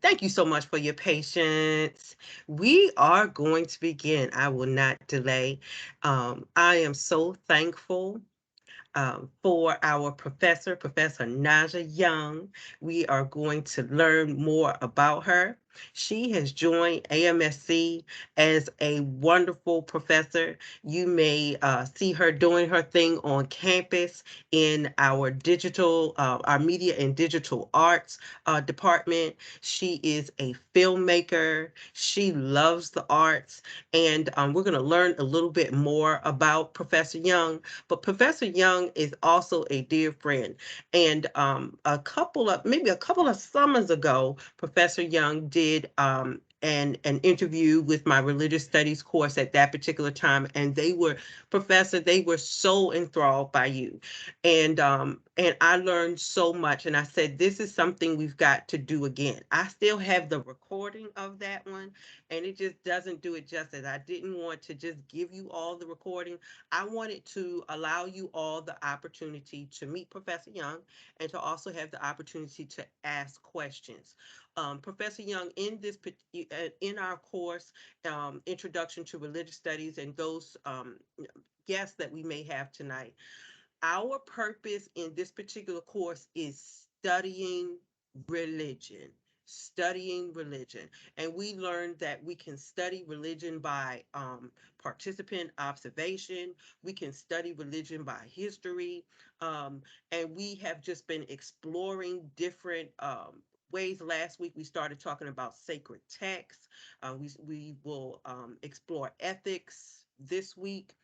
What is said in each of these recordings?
Thank you so much for your patience. We are going to begin. I will not delay. I am so thankful for our professor, Professor Naja Young. We are going to learn more about her. She has joined AMSC as a wonderful professor. You may see her doing her thing on campus in our media and digital arts department. She is a filmmaker. She loves the arts. And we're going to learn a little bit more about Professor Young. But Professor Young is also a dear friend. And maybe a couple of summers ago, Professor Young did an interview with my religious studies course at that particular time, and they were so enthralled by you, and I learned so much. And I said, this is something we've got to do again. I still have the recording of that one, and it just doesn't do it justice. I didn't want to just give you all the recording. I wanted to allow you all the opportunity to meet Professor Young and to also have the opportunity to ask questions. Professor Young, in our course, Introduction to Religious Studies, and those guests that we may have tonight, our purpose in this particular course is religion studying religion. And we learned that we can study religion by participant observation. We can study religion by history. And we have just been exploring different ways. Last week we started talking about sacred texts. We will explore ethics this week.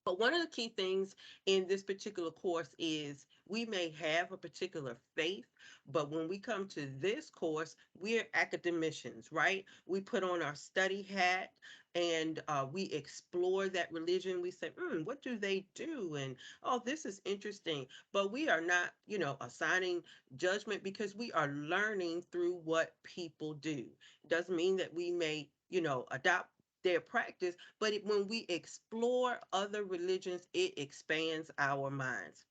But one of the key things in this particular course is we may have a particular faith, but when we come to this course, we're academicians, right? We put on our study hat and we explore that religion. We say, what do they do? And oh, this is interesting. But we are not, assigning judgment because we are learning through what people do. Doesn't mean that we may, adopt their practice, but when we explore other religions, it expands our minds.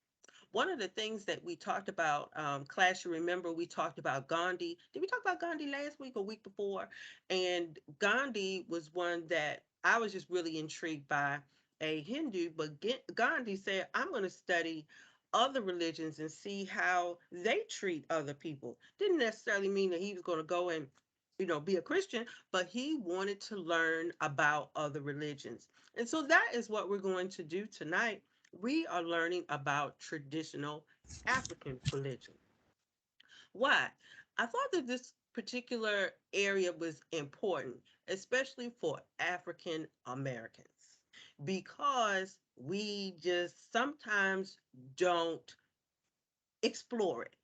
One of the things that we talked about, class, you remember we talked about Gandhi. Did we talk about Gandhi last week or week before? And Gandhi was one that I was just really intrigued by, a Hindu, but Gandhi said, I'm going to study other religions and see how they treat other people. Didn't necessarily mean that he was going to go and be a Christian, but he wanted to learn about other religions. And so that is what we're going to do tonight. We are learning about traditional African religion. Why? I thought that this particular area was important, especially for African Americans, because we just sometimes don't explore it.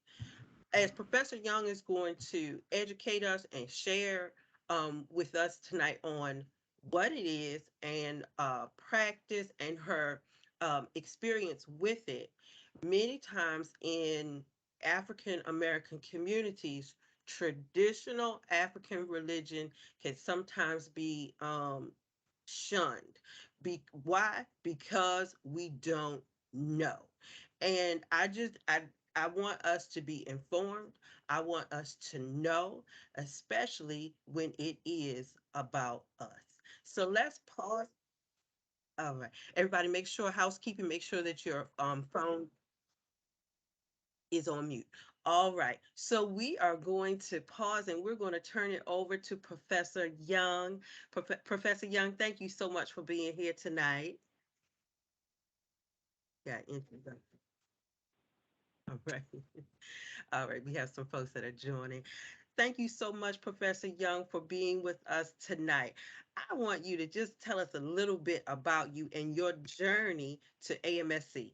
As Professor Young is going to educate us and share with us tonight on what it is and practice and her experience with it, many times in African American communities, traditional African religion can sometimes be shunned. Why? Because we don't know. And I want us to be informed. I want us to know, especially when it is about us. So let's pause. All right. Everybody, make sure housekeeping, make sure that your phone is on mute. All right. So we are going to pause and we're going to turn it over to Professor Young. Professor Young, thank you so much for being here tonight. Yeah, introduction. All right. All right. We have some folks that are joining. Thank you so much, Professor Young, for being with us tonight. I want you to just tell us a little bit about you and your journey to AMSC.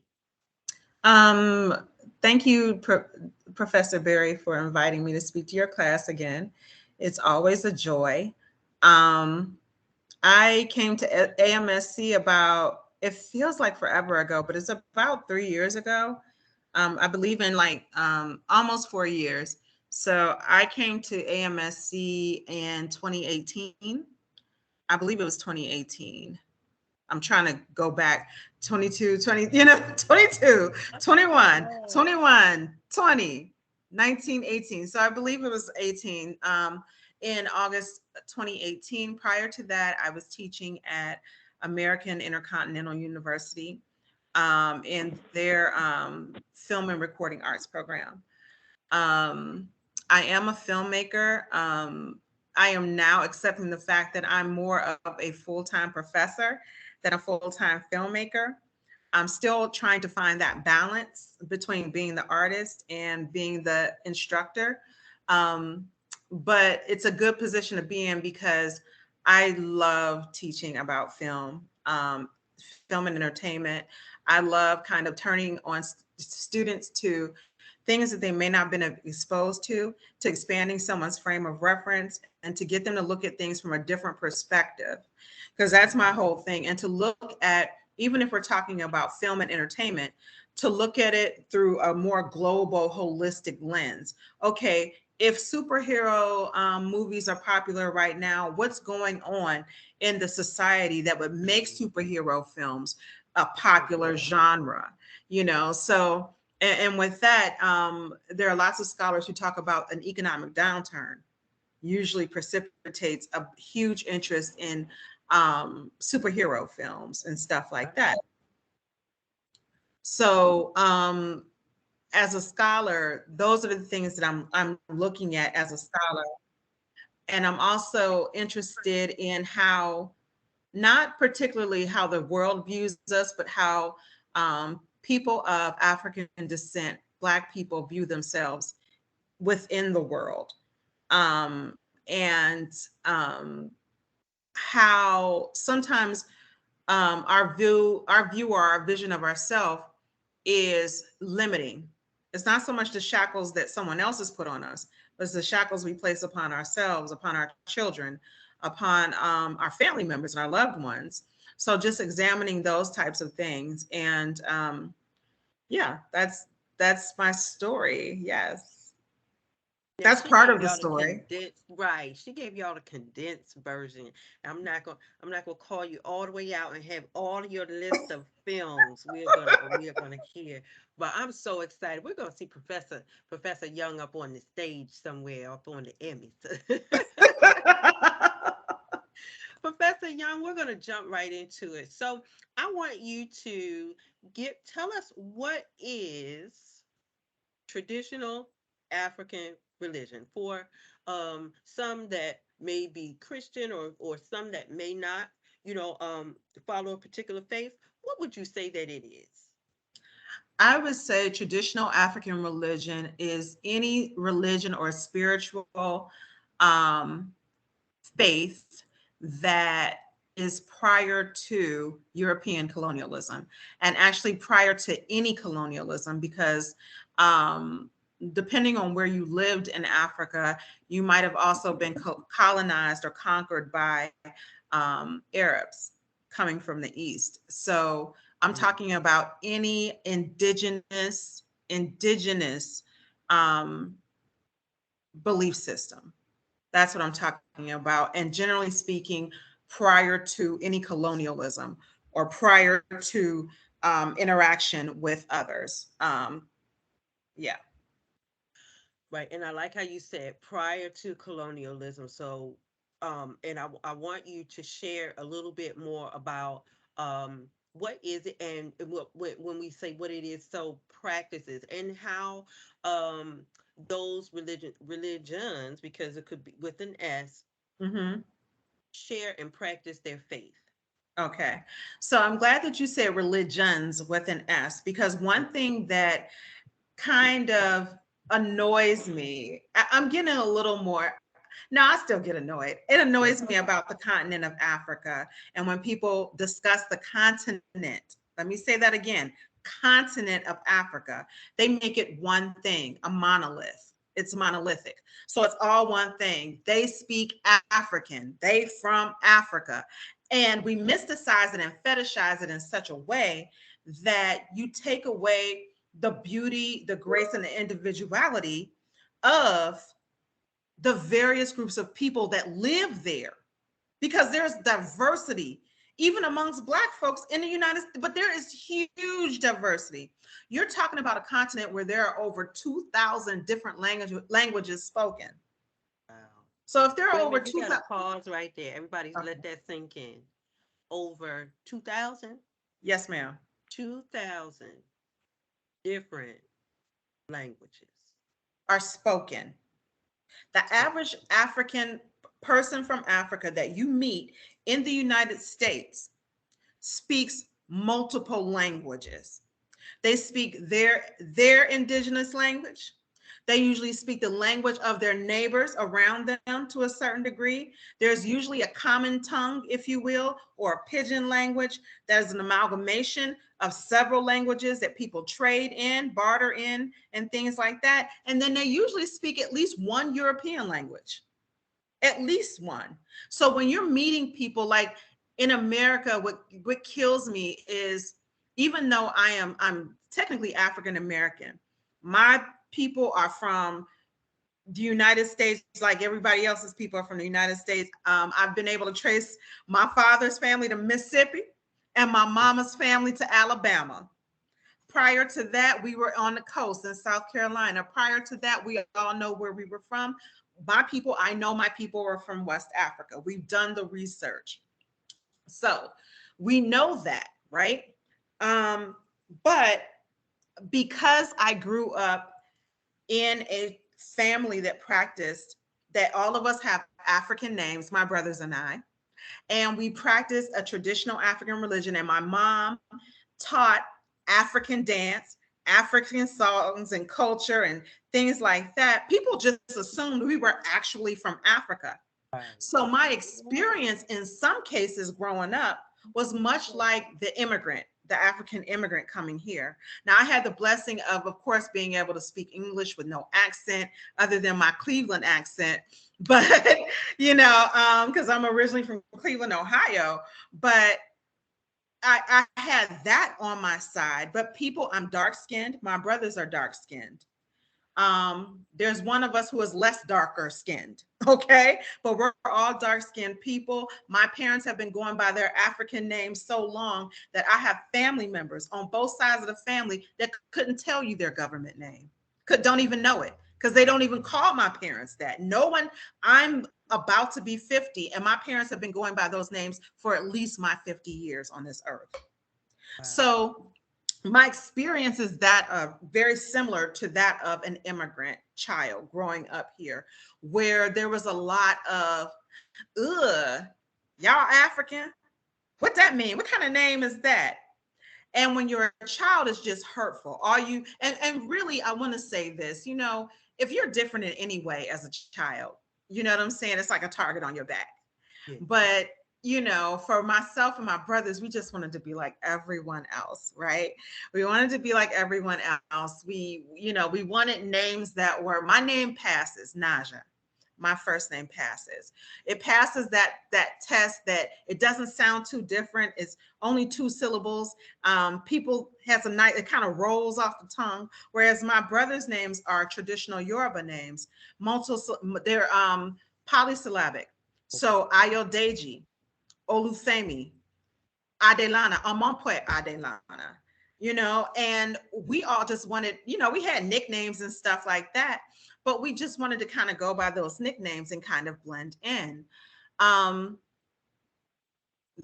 Um, Thank you, Professor Berry, for inviting me to speak to your class again. It's always a joy. Um, I came to AMSC about, it feels like forever ago, but it's about 3 years ago. I believe in like almost 4 years. So I came to AMSC in 2018. I believe it was 2018. I'm trying to go back 22, 20, 22, 21, 21, 20. 1918. So I believe it was 18. In August 2018. Prior to that, I was teaching at American Intercontinental University in their film and recording arts program. Um, I am a filmmaker. I am now accepting the fact that I'm more of a full time professor than a full time filmmaker. I'm still trying to find that balance between being the artist and being the instructor. Um, but it's a good position to be in because I love teaching about film, film and entertainment. I love kind of turning on students to things that they may not have been exposed to expanding someone's frame of reference, and to get them to look at things from a different perspective. Because that's my whole thing. And to look at, even if we're talking about film and entertainment, to look at it through a more global, holistic lens. Okay, if superhero movies are popular right now, what's going on in the society that would make superhero films a popular Mhm. genre? So and with that, there are lots of scholars who talk about an economic downturn usually precipitates a huge interest in superhero films and stuff like Right. that. So, as a scholar, those are the things that I'm looking at as a scholar, and I'm also interested in how, not particularly how the world views us, but how people of African descent, Black people, view themselves within the world, and um, how sometimes our view or our vision of ourselves is limiting. It's not so much the shackles that someone else has put on us, but it's the shackles we place upon ourselves, upon our children, upon our family members and our loved ones. So just examining those types of things, and yeah, that's my story. Yes, Now that's she part gave of the y'all the story. condensed, right. She gave y'all the condensed version. I'm not gonna call you all the way out and have all of your list of films we are gonna hear. But I'm so excited. We're gonna see Professor Young up on the stage somewhere up on the Emmys. Professor Young, we're gonna jump right into it. So I want you to tell us what is traditional African religion for some that may be Christian or some that may not, follow a particular faith. What would you say that it is? I would say traditional African religion is any religion or spiritual um, faith that is prior to European colonialism, and actually prior to any colonialism, because um, depending on where you lived in Africa, you might have also been colonized or conquered by Arabs coming from the East. So I'm Mhm. talking about any indigenous um, belief system. That's what I'm talking about. And generally speaking, prior to any colonialism or prior to interaction with others. Yeah. Right, and I like how you said prior to colonialism. So, and I want you to share a little bit more about what is it, and what when we say what it is, so practices and how um those religions, because it could be with an S, Hmm. share and practice their faith. Okay. So I'm glad that you said religions with an S, because one thing that kind of annoys me, I'm getting a little more. No, I still get annoyed. It annoys me about the continent of Africa. And when people discuss the continent, let me say that again, continent of Africa, they make it one thing, a monolith. It's monolithic. So it's all one thing. They speak African, they from Africa. And we mysticize it and fetishize it in such a way that you take away the beauty, the grace, and the individuality of the various groups of people that live there, because there's diversity even amongst Black folks in the United States, but there is huge diversity. You're talking about a continent where there are over 2,000 different languages spoken. Wow. So if there are Wait a over minute, we got to 2,000, pause right there. Everybody okay. let that sink in. Over 2,000? Yes, ma'am. 2,000 different languages Are spoken. The spoken. average African person from Africa that you meet in the United States speaks multiple languages. They speak their indigenous language. They usually speak the language of their neighbors around them to a certain degree. There's usually a common tongue, if you will, or a pidgin language that is an amalgamation of several languages that people trade in, barter in, and things like that. And then they usually speak at least one European language, at least one. So when you're meeting people like in America, what kills me is, even though I'm technically African American, my people are from the United States, like everybody else's people are from the United States. I've been able to trace my father's family to Mississippi and my mama's family to Alabama. Prior to that, we were on the coast in South Carolina. Prior to that, we all know where we were from. My people, I know my people were from West Africa. We've done the research. So we know that, right? Um, but because I grew up in a family that practiced, that all of us have African names, my brothers and we practiced a traditional African religion, and my mom taught African dance, African songs and culture and things like that. People just assumed we were actually from Africa. Right. So my experience in some cases growing up was much like the immigrant, the African immigrant coming here. Now I had the blessing of course, being able to speak English with no accent other than my Cleveland accent. But because I'm originally from Cleveland, Ohio, but I had that on my side. But people, I'm dark skinned. My brothers are dark skinned. There's one of us who is less darker skinned, okay, but we're all dark skinned people. My parents have been going by their African names so long that I have family members on both sides of the family that couldn't tell you their government name, don't even know it, because they don't even call my parents that. No one. I'm about to be 50 and my parents have been going by those names for at least my 50 years on this earth. Wow. So my experience is that very similar to that of an immigrant child growing up here, where there was a lot of, ugh, y'all African? What that mean? What kind of name is that? And when you're a child, it's just hurtful. All you and really, I want to say this, if you're different in any way as a child, you know what I'm saying? It's like a target on your back. Yeah. But for myself and my brothers, we just wanted to be like everyone else, right? We wanted to be like everyone else. We wanted names that were, my name passes, Naja. My first name passes. It passes that test, that it doesn't sound too different. It's only two syllables. People has a nice, it kind of rolls off the tongue. Whereas my brother's names are traditional Yoruba names. They're polysyllabic. So Ayodeji, Olufemi, Adelana, Amampwe Adelana, and we all just wanted, we had nicknames and stuff like that, but we just wanted to kind of go by those nicknames and kind of blend in. Um,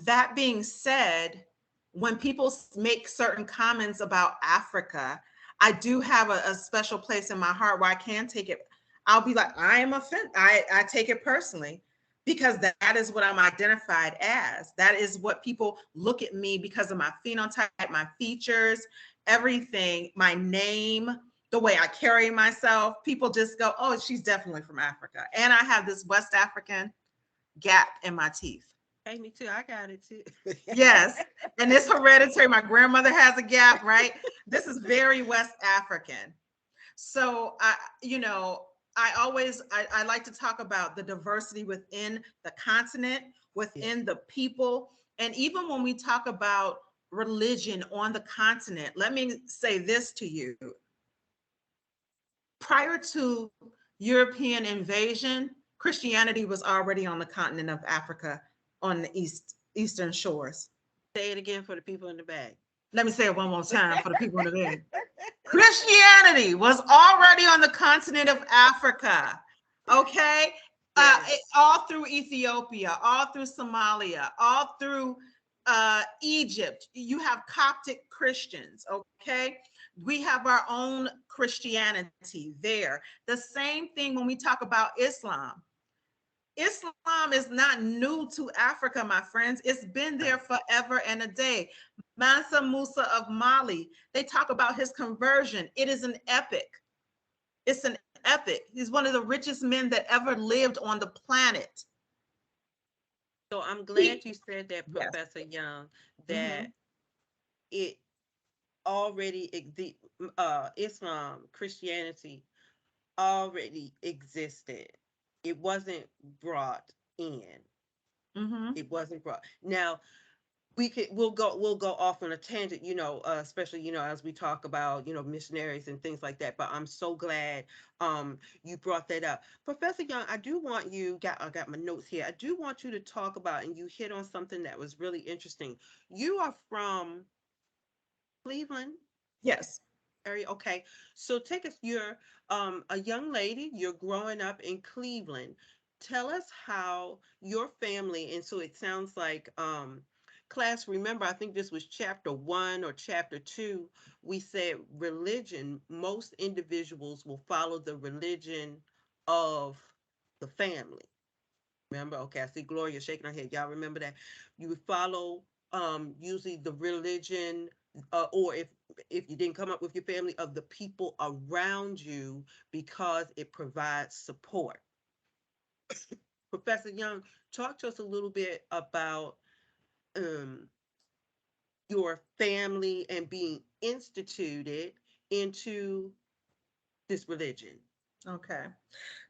that being said, when people make certain comments about Africa, I do have a special place in my heart where I can take it. I'll be like, I am offended. I take it personally, because that is what I'm identified as. That is what people look at me because of my phenotype, my features, everything, my name, the way I carry myself. People just go, oh, she's definitely from Africa. And I have this West African gap in my teeth. Hey, me too. I got it too. Yes. And it's hereditary. My grandmother has a gap, right? This is very West African. So I like to talk about the diversity within the continent, Yeah. within the people. And even when we talk about religion on the continent, let me say this to you. Prior to European invasion, Christianity was already on the continent of Africa, on the Eastern Shores. Say it again for the people in the back. Let me say it one more time for the people in the back. Christianity was already on the continent of Africa. Okay. Yes. All through Ethiopia, all through Somalia, all through Egypt. You have Coptic Christians. Okay. We have our own Christianity there. The same thing when we talk about Islam. Islam is not new to Africa, my friends. It's been there Right. forever and a day. Mansa Musa of Mali, they talk about his conversion. It is an epic. It's an epic. He's one of the richest men that ever lived on the planet. So I'm glad He, you said that, yes. Professor Young, that Hmm. it already the Islam, Christianity already existed. It wasn't brought in. Hmm. It wasn't brought. Now we'll go off on a tangent, especially as we talk about missionaries and things like that. But I'm so glad you brought that up, Professor Young. I got my notes here. I do want you to talk about, and you hit on something that was really interesting. You are from Cleveland Yes. area. Okay, so take us, you're a young lady, you're growing up in Cleveland. Tell us how your family, and so it sounds like class, remember, I think this was chapter 1 or chapter 2, we said religion, most individuals will follow the religion of the family. Remember? Okay, I see Gloria shaking her head. Y'all remember that? You would follow usually the religion, or if you didn't come up with your family, of the people around you, because it provides support. Professor Young, talk to us a little bit about um your family and being instituted into this religion. Okay.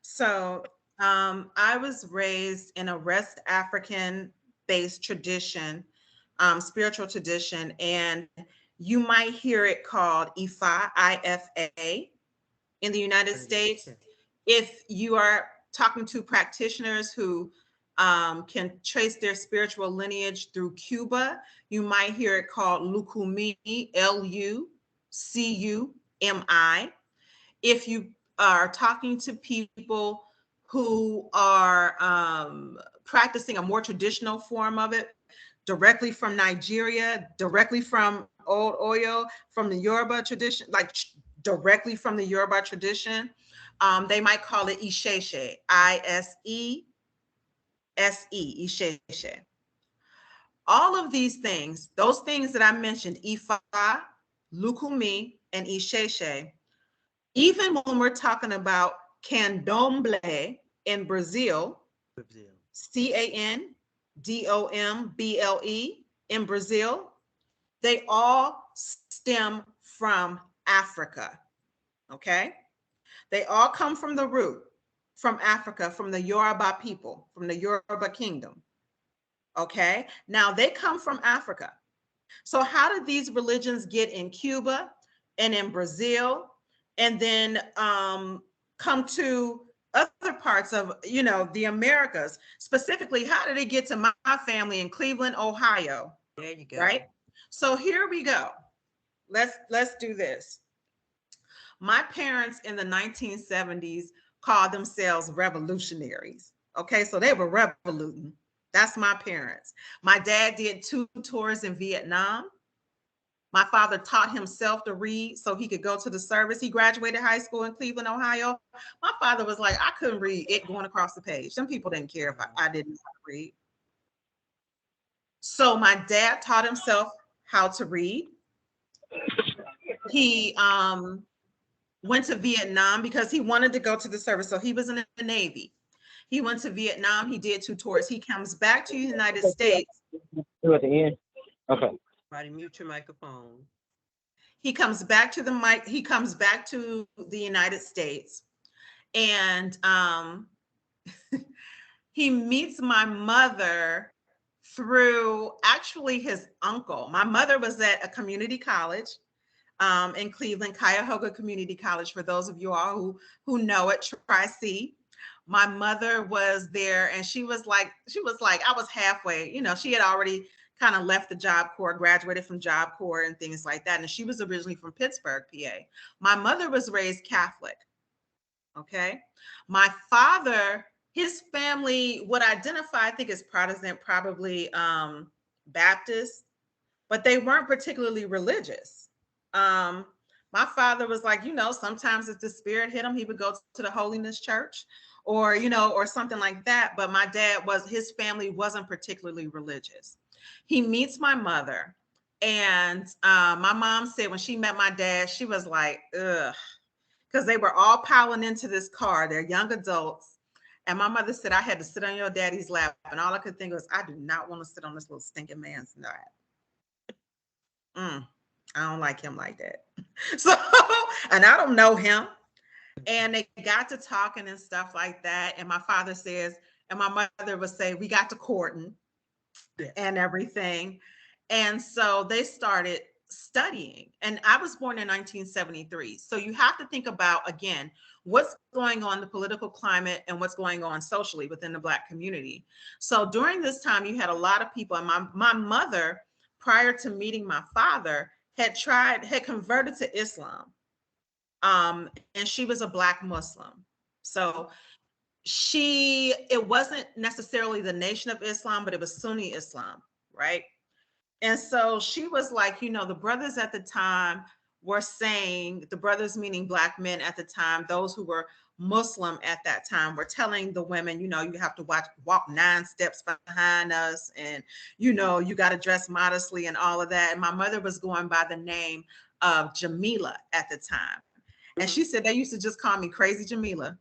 So I was raised in a West African based tradition, spiritual tradition, and you might hear it called Ifa, IFA, in the United States. Okay. If you are talking to practitioners who can trace their spiritual lineage through Cuba, you might hear it called Lukumi, Lucumi. If you are talking to people who are practicing a more traditional form of it, directly from Nigeria, directly from Old Oyo, from the Yoruba tradition, like directly from the Yoruba tradition, they might call it Isheshe, Isheshe. All of these things, those things that I mentioned, Ifa, Lukumi, and Isheshe, even when we're talking about candomblé in Brazil, Brazil. Candomble in Brazil, they all stem from Africa. Okay. They all come from the root, from Africa, from the Yoruba people, from the Yoruba kingdom. Okay. Now they come from Africa. So, how did these religions get in Cuba and in Brazil, and then come to other parts of the Americas? Specifically, how did it get to my family in Cleveland, Ohio? There you go. Right. So here we go. Let's do this. My parents in the 1970s called themselves revolutionaries. Okay, so they were revoluting. That's my parents. My dad did 2 tours in Vietnam. My father taught himself to read so he could go to the service. He graduated high school in Cleveland, Ohio. My father was like, I couldn't read it going across the page. Some people didn't care if I didn't read. So my dad taught himself how to read. He went to Vietnam because he wanted to go to the service. So he was in the Navy. He went to Vietnam. He did 2 tours. He comes back to the United States. Two at the end. Okay. Everybody mute your microphone. He comes back to the mic. He comes back to the United States, and he meets my mother through actually his uncle. My mother was at a community college in Cleveland, Cuyahoga Community College. For those of you all who know it, Tri-C. My mother was there, and she was like, I was halfway, she had already kind of left the Job Corps, graduated from Job Corps and things like that. And she was originally from Pittsburgh, PA. My mother was raised Catholic. Okay. My father, his family would identify, I think, as Protestant, probably Baptist, but they weren't particularly religious. Um, my father was like, sometimes if the spirit hit him, he would go to the holiness church or, or something like that. But my dad his family wasn't particularly religious. He meets my mother. And my mom said when she met my dad, she was like, ugh, because they were all piling into this car. They're young adults. And my mother said, I had to sit on your daddy's lap. And all I could think was, I do not want to sit on this little stinking man's lap. I don't like him like that. So, and I don't know him. And they got to talking and stuff like that. And my father says, and my mother would say, we got to courting and everything. And so they started studying. And I was born in 1973. So you have to think about, again, what's going on, the political climate, and what's going on socially within the Black community. So during this time, you had a lot of people. And my mother, prior to meeting my father, had converted to Islam. And she was a Black Muslim. So it wasn't necessarily the Nation of Islam, but it was Sunni Islam, right? And so she was like, the brothers at the time were saying, the brothers meaning Black men at the time, those who were Muslim at that time, were telling the women, you have to walk 9 steps behind us, and you got to dress modestly and all of that. And my mother was going by the name of Jamila at the time. And she said they used to just call me Crazy Jamila.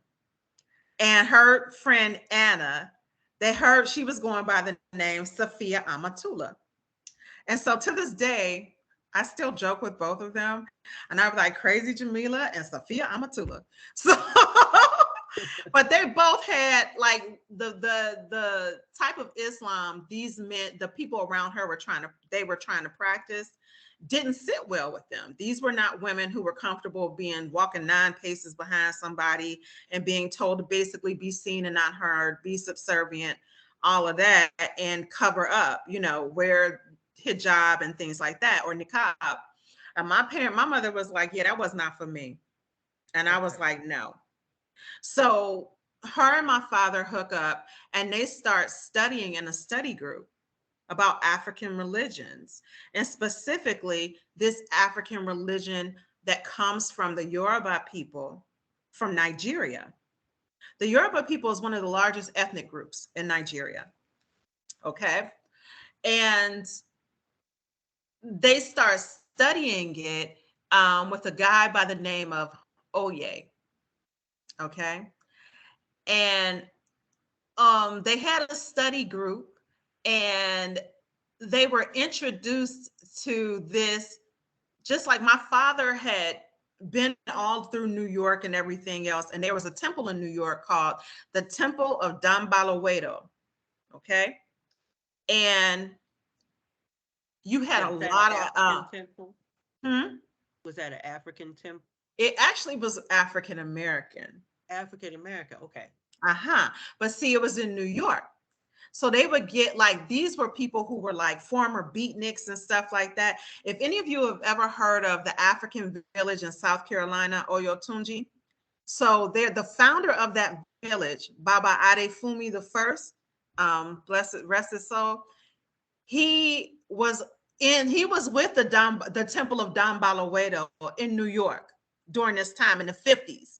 And her friend Anna, they heard she was going by the name Sophia Amatullah. And so to this day, I still joke with both of them. And I was like, Crazy Jamila and Sophia Amatullah. So, but they both had like the type of Islam these men, the people around her were trying to practice, didn't sit well with them. These were not women who were comfortable walking 9 paces behind somebody and being told to basically be seen and not heard, be subservient, all of that, and cover up, wear hijab and things like that, or niqab. And my mother was like, yeah, that was not for me. And I was like, no. So her and my father hook up and they start studying in a study group about African religions, and specifically this African religion that comes from the Yoruba people from Nigeria. The Yoruba people is one of the largest ethnic groups in Nigeria. Okay. And they start studying it with a guy by the name of Oye. Okay. And they had a study group, and they were introduced to this, just like my father had been all through New York and everything else. And there was a temple in New York called the Temple of Dambalawedo. Okay. And you had a lot of temple. Hmm? Was that an African temple? It actually was African American. African American. Okay. But see, it was in New York. So they would get like, these were people who were like former beatniks and stuff like that. If any of you have ever heard of the African village in South Carolina, Oyotunji. So they're the founder of that village, Baba Adefumi the First, blessed rest his soul. He was with the Temple of Don Balawedo in New York during this time in the 50s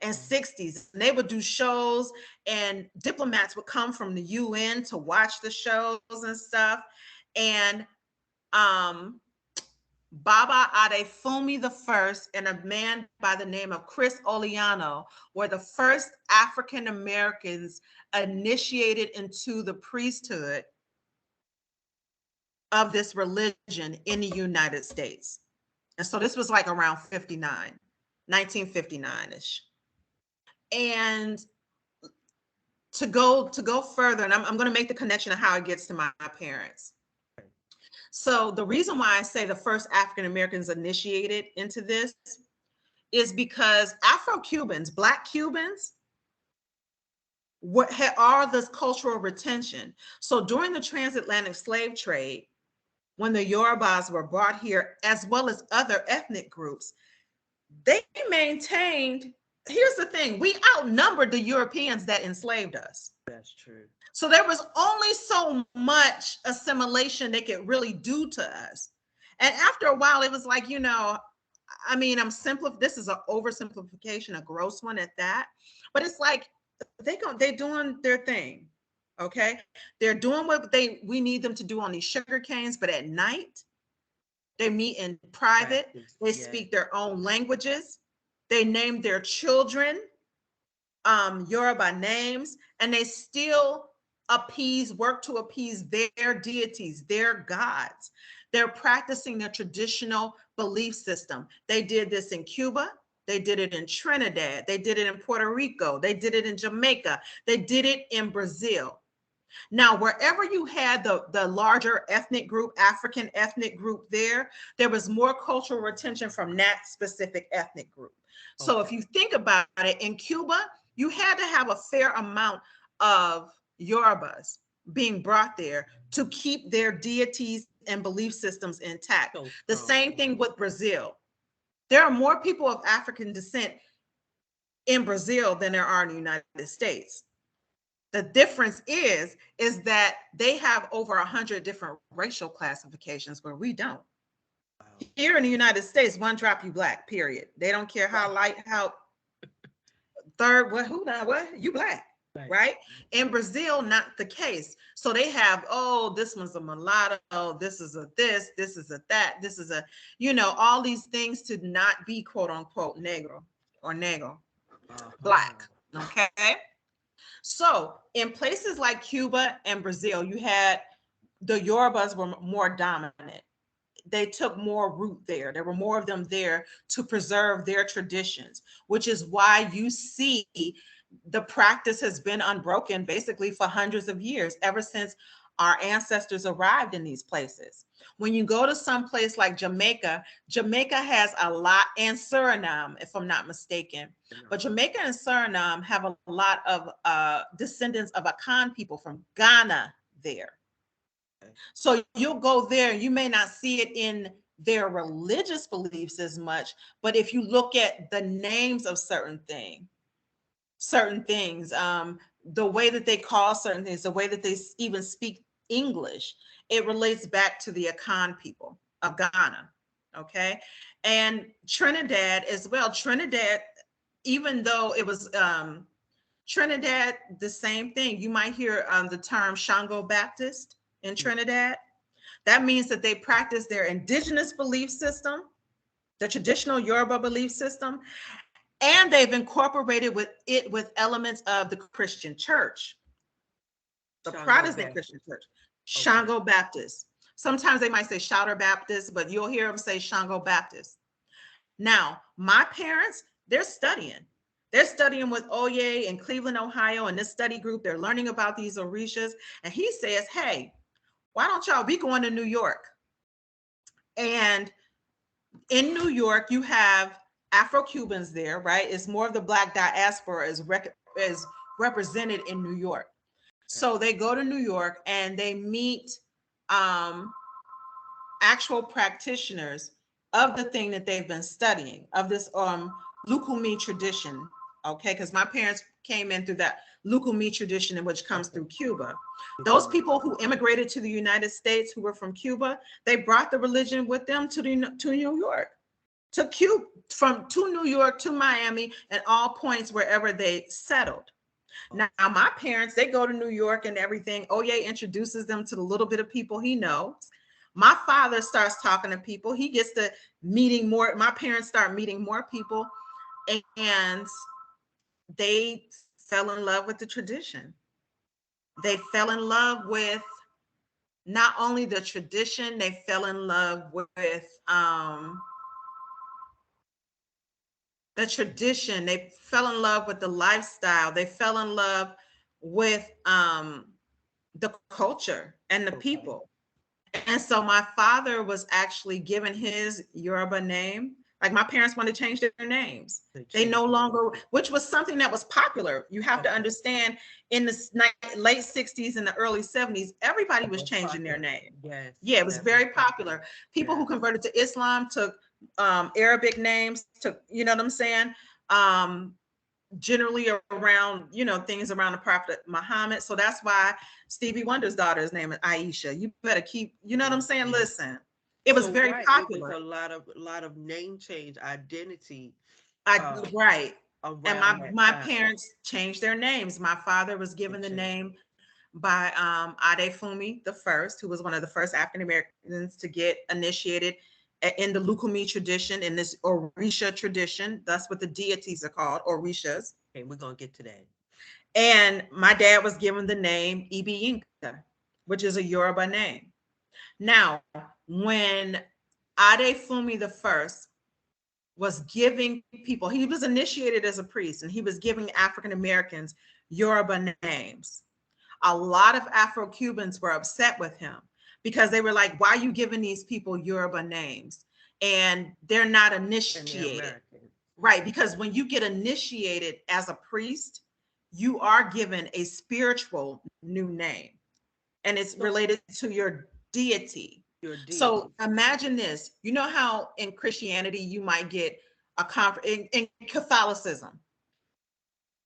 and 60s. And they would do shows, and diplomats would come from the UN to watch the shows and stuff. And Baba Adefumi the First and a man by the name of Chris Oliano were the first African Americans initiated into the priesthood of this religion in the United States. And so this was like around 1959-ish. And to go further, and I'm going to make the connection of how it gets to my parents. So the reason why I say the first African Americans initiated into this is because Afro-Cubans, Black Cubans, what had all this cultural retention. So during the transatlantic slave trade, when the Yorubas were brought here, as well as other ethnic groups, they maintained, here's the thing, we outnumbered the Europeans that enslaved us. That's true. So there was only so much assimilation they could really do to us. And after a while, it was like, I mean, this is an oversimplification, a gross one at that. But it's like they're doing their thing. Okay. They're doing what we need them to do on these sugar canes, but at night, they meet in private, Practice. they Yes. speak their own languages, they name their children Yoruba names, and they still work to appease their deities, their gods. They're practicing their traditional belief system. They did this in Cuba. They did it in Trinidad. They did it in Puerto Rico. They did it in Jamaica. They did it in Brazil. Now, wherever you had the larger ethnic group, African ethnic group there was more cultural retention from that specific ethnic group. So if you think about it, in Cuba, you had to have a fair amount of Yorubas being brought there to keep their deities and belief systems intact. So The same thing with Brazil. There are more people of African descent in Brazil than there are in the United States. The difference is that they have over 100 different racial classifications where we don't. wow. Here in the United States, one drop you black, period. They don't care how light, how third, what, you black, right? In Brazil, not the case. So they have, oh, this one's a mulatto, this is a this is a that, this is a, all these things to not be quote unquote negro or negro, black, okay? So in places like Cuba and Brazil, you had the Yorubas were more dominant. They took more root there. There were more of them there to preserve their traditions, which is why you see the practice has been unbroken basically for hundreds of years, ever since our ancestors arrived in these places. When you go to some place like Jamaica, Jamaica has a lot, and Suriname, if I'm not mistaken, but Jamaica and Suriname have a lot of descendants of Akan people from Ghana there. So you'll go there, you may not see it in their religious beliefs as much, but if you look at the names of certain things, the way that they call certain things, the way that they even speak English, it relates back to the Akan people of Ghana. Okay. And Trinidad as well. Trinidad, even though it was Trinidad, the same thing. You might hear the term Shango Baptist in Trinidad. That means that they practice their indigenous belief system, the traditional Yoruba belief system, and they've incorporated with elements of the Christian church, the Shango Protestant Baptist. Christian church, Shango Baptist. Sometimes they might say Shouter Baptist, but you'll hear them say Shango Baptist. Now, my parents, they're studying. They're studying with Oye in Cleveland, Ohio, in this study group. They're learning about these Orishas. And he says, hey, why don't y'all be going to New York? And in New York, you have Afro-Cubans there, right? It's more of the Black diaspora is represented in New York. So they go to New York and they meet actual practitioners of the thing that they've been studying, of this Lukumi tradition, okay? Because my parents came in through that Lukumi tradition, which comes through Cuba. Those people who immigrated to the United States, who were from Cuba, they brought the religion with them to New York, to Cuba, to New York, to Miami, and all points wherever they settled. Now, my parents, they go to New York and everything. Oye introduces them to the little bit of people he knows. My father starts talking to people. He gets to meeting more. My parents start meeting more people, and they fell in love with the tradition. They fell in love with not only the tradition, they fell in love with the tradition. They fell in love with the lifestyle. They fell in love with the culture and the people. And so my father was actually given his Yoruba name Like my parents want to change their names. They They no changed it. longer, which was something that was popular. You have to Okay. understand in the late 60s and the early 70s, everybody That was was changing their popular. name. Yes, Yeah, it was that was very popular. popular. People who Yes. converted to Islam took Arabic names, took, you know what I'm saying? Um, Generally around, things around the prophet Muhammad. So that's why Stevie Wonder's daughter's name is Aisha. You better keep, you know what I'm Yes. saying? Yes. Listen, it was So very right, it was popular. a lot of name change, identity, I uh, right. And around my that my time. parents changed their names. My father was They given the changed name by Adefumi the first, who was one of the first African Americans to get initiated in the Lukumi tradition, in this Orisha tradition. That's what the deities are called, Orishas. it. Okay, we're gonna get to that. And my dad was given the name Ibi Yinka, which is a Yoruba name. Now, when Adefumi the first was giving people, he was initiated as a priest and he was giving African Americans Yoruba names. A lot of Afro Cubans were upset with him because they were like, why are you giving these people Yoruba names? And they're not And they're initiated. American. Right. Because when you get initiated as a priest, you are given a spiritual new name and it's So related to your deity. your So deity. imagine this. You know how in Christianity you might get in Catholicism,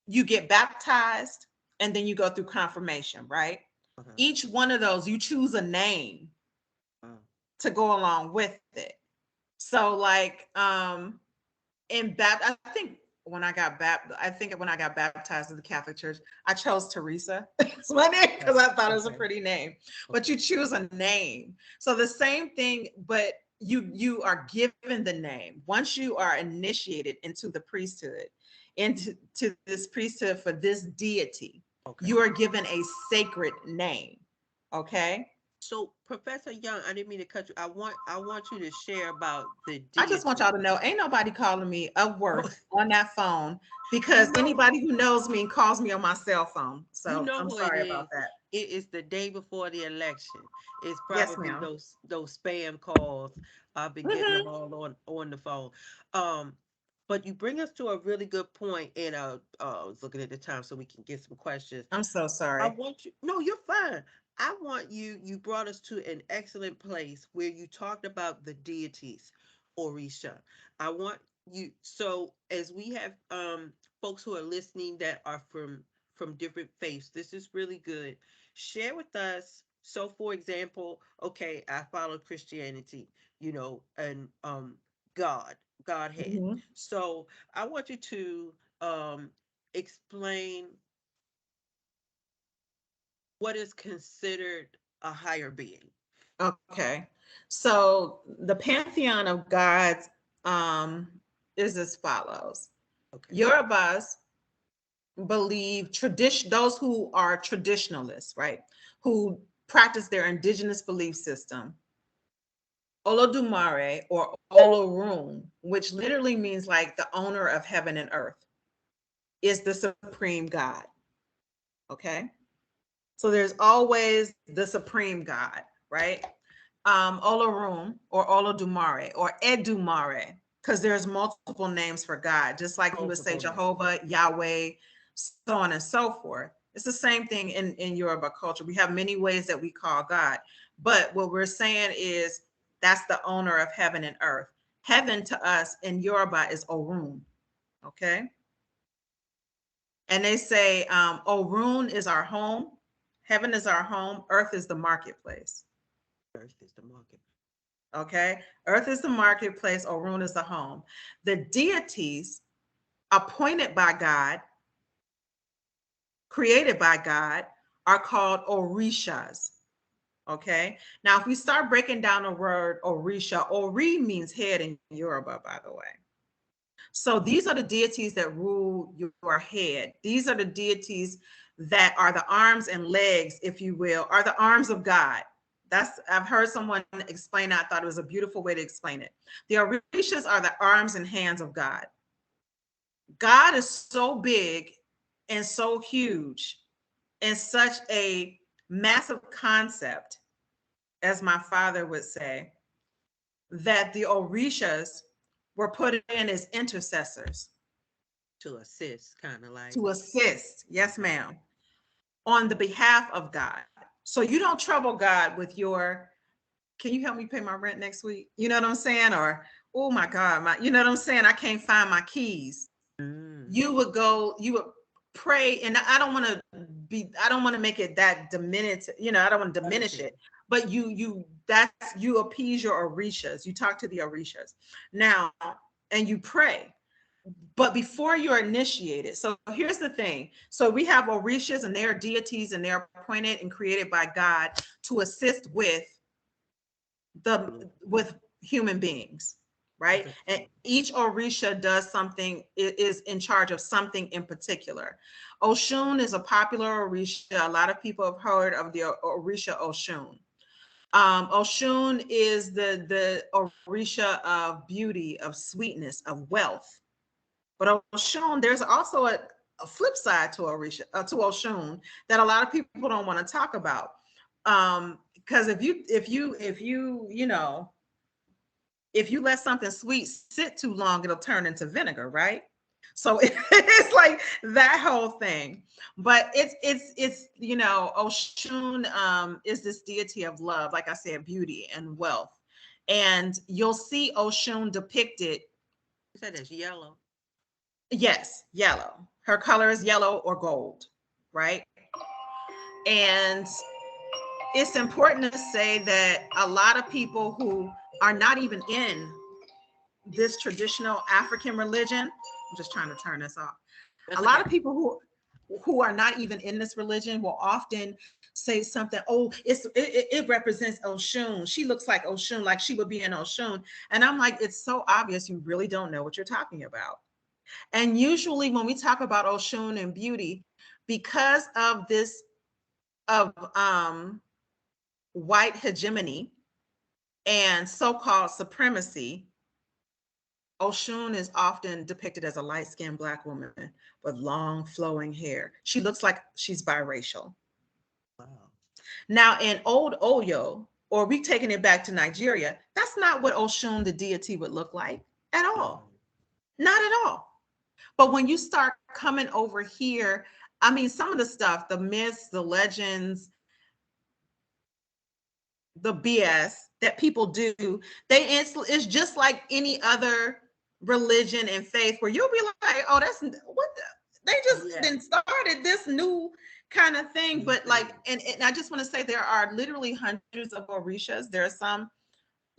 you get baptized and then you go through confirmation, right? Uh-huh. Each one of those, you choose a name Uh, to go along with it. So like I think when I got baptized in the Catholic Church, I chose Teresa. It's my name because okay. I thought it was a Okay. pretty name. But you Okay. choose a name. So the same thing, but you are given the name. Once you are initiated into the priesthood, into this priesthood for this deity, Okay. you are given a sacred name. Okay. So, Professor Young, I didn't mean to cut you. I want you to share about the I just want y'all deity. to know ain't nobody calling me of Oh, worth on that phone you because know, anybody who knows me calls me on my cell phone. you So know I'm who it sorry about is. that. It is the day before the election. It's Yes, probably ma'am. those spam calls. I've been getting them Hmm. all on the phone. Um, but you bring us to a really good point, and I was looking at the time so we can get some questions. I'm so I sorry. want you, no, you're fine. I want you brought us to an excellent place where you talked about the deities, Orisha. I want you, so as we have folks who are listening that are from different faiths, this is really good. Share with us. So for example, okay, I follow Christianity, and God, Godhead. Mhm. So I want you to explain what is considered a higher being. Okay. So the pantheon of gods is as follows. Okay. Yorubas believe tradition, those who are traditionalists, right? Who practice their indigenous belief system, Olodumare or Olorun, which literally means like the owner of heaven and earth, is the supreme God. Okay. So there's always the supreme God, right? Olorun or Olodumare or Edumare, because there's multiple names for God, just like you would say Multiple names. Jehovah, Yahweh, so on and so forth. It's the same thing in Yoruba culture. We have many ways that we call God, but what we're saying is that's the owner of heaven and earth. Heaven to us in Yoruba is Orun, okay? And they say Orun is our home, heaven is our home, earth is the marketplace. Earth is the market. Okay. Earth is the marketplace, Orun is the home. The deities appointed by God, created by God, are called Orishas. Okay. Now, if we start breaking down the word Orisha, Ori means head in Yoruba, by the way. So these are the deities that rule your head. These are the deities that are the arms and legs, if you will, are the arms of God. I've heard someone explain that. I thought it was a beautiful way to explain it. The Orishas are the arms and hands of God. God is so big and so huge and such a massive concept, as my father would say, that the Orishas were put in as intercessors To assist, kind of like. to assist, yes, Uh-huh. ma'am, on the behalf of God. So you don't trouble God with your, can you help me pay my rent next week? You know what I'm saying? Or, oh my God, you know what I'm saying? I can't find my keys. Mm. You would go, you would pray, and I don't want to make it that diminished, I don't want to diminish Understand. it, but you appease your orishas. You talk to the orishas now, and you pray. But before you're initiated, so here's the thing. So we have orishas, and they are deities, and they're appointed and created by God to assist with human beings, I right? got And you. each orisha does something, is in charge of something in particular. Oshun is a popular orisha. A lot of people have heard of the orisha Oshun. Oshun is the orisha of beauty, of sweetness, of wealth. But Oshun, there's also a flip side to Orisha, to Oshun, that a lot of people don't want to talk about. Because if you let something sweet sit too long, it'll turn into vinegar, right? So it's like that whole thing. But Oshun is this deity of love, like I said, beauty and wealth. And you'll see Oshun depicted. You said it's yellow. Yes, yellow. Her color is yellow or gold, right? And it's important to say that a lot of people who are not even in this traditional African religion, I'm just trying to turn this off. A That's lot of okay. people who are not even in this religion will often say something, oh, it represents Oshun. She looks like Oshun, like she would be in Oshun. And I'm like, it's so obvious you really don't know what you're talking about. And usually when we talk about Oshun and beauty, because of this of white hegemony and so-called supremacy, Oshun is often depicted as a light-skinned Black woman with long flowing hair. She looks like she's biracial. Wow. Now in old Oyo, or we taking it back to Nigeria, that's not what Oshun the deity would look like at No. all. Not at all. But when you start coming over here, I mean, some of the stuff, the myths, the legends, the BS that people do, it's just like any other religion and faith where you'll be like, oh, that's what they just Yeah. then started this new kind of thing. New But like, thing. and I just want to say there are literally hundreds of orishas. There are some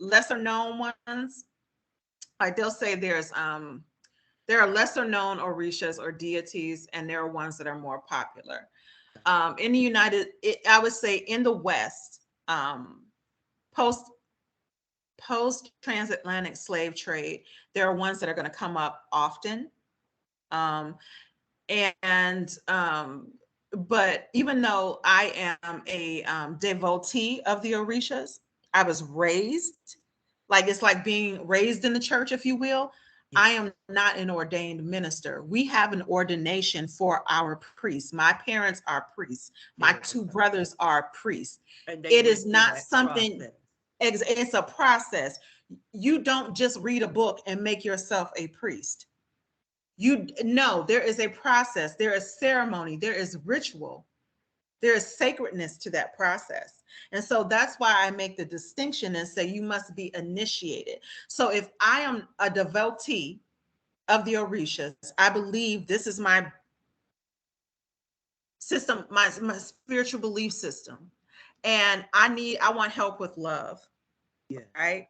lesser known ones. Like they'll say there are lesser known orishas or deities, and there are ones that are more popular. In the I would say in the West, post transatlantic slave trade, there are ones that are going to come up often. Um, and but even though I am a devotee of the orishas, I was raised, like it's like being raised in the church, if you will. Yeah. I am not an ordained minister. We have an ordination for our priests. My parents are priests. My There we two go. brothers are priests. And they It went is through not that something, process. it's a process. You don't just read a book and make yourself a priest. You know, there is a process, there is ceremony, there is ritual, there is sacredness to that process. And so that's why I make the distinction and say you must be initiated. So if I am a devotee of the Orishas, I believe this is my system, my spiritual belief system. And I want help with love, Yeah. right?